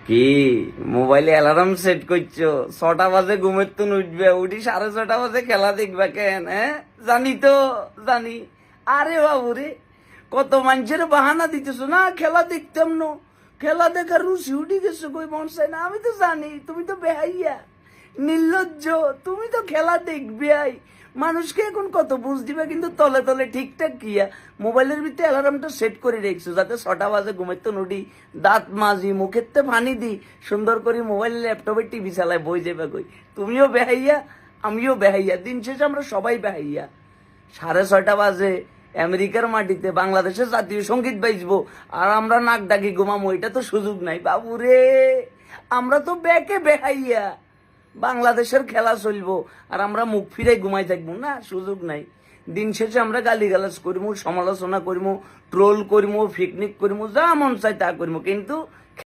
কি মোবাইলে alarm set করছো? 6টা বাজে ঘুমের তুন উঠবে, উঠি 6:30 বাজে খেলা দেখবা কেন? হ্যাঁ, জানি তো, জানি। আরে বাবু রে, কত মানুষের বাহানা দিতেছো না খেলা দেখতাম না, খেলা দেখার রুচি উঠি গেছো, কই মন চাই না। আমি তো জানি তুমি তো বেহাইয়া, নির্লজ্জ। তুমি তো খেলা দেখবে আই, মানুষকে এখন কত বুঝ দিবে, কিন্তু তলে তলে ঠিকঠাক কিয়া মোবাইলের ভিতরে অ্যালার্মটা সেট করে রেখছো যাতে 6টা বাজে ঘুমের তো নুটি, দাঁত মাজি, মুখের তে পানি দি, সুন্দর করে মোবাইল ল্যাপটপে টিভি চালায় বই যাবে কই। তুমিও বেহাইয়া, আমিও বেহাইয়া, দিন শেষে আমরা সবাই বেহাইয়া। 6:30 বাজে আমেরিকার মাটিতে বাংলাদেশের জাতীয় সঙ্গীত বাজবো আর আমরা নাক ডাকি ঘুমামো, এটা তো সুযোগ নাই বাবুরে। আমরা তো বেকে বেহাইয়া, বাংলাদেশের খেলা চলবো আর আমরা মুখ ফিরে ঘুমাই থাকবো না, সুযোগ নাই। দিন শেষে আমরা গালিগালাজ করবো, সমালোচনা করবো, ট্রোল করবো, পিকনিক করবো, যা মন চাই তা করবো, কিন্তু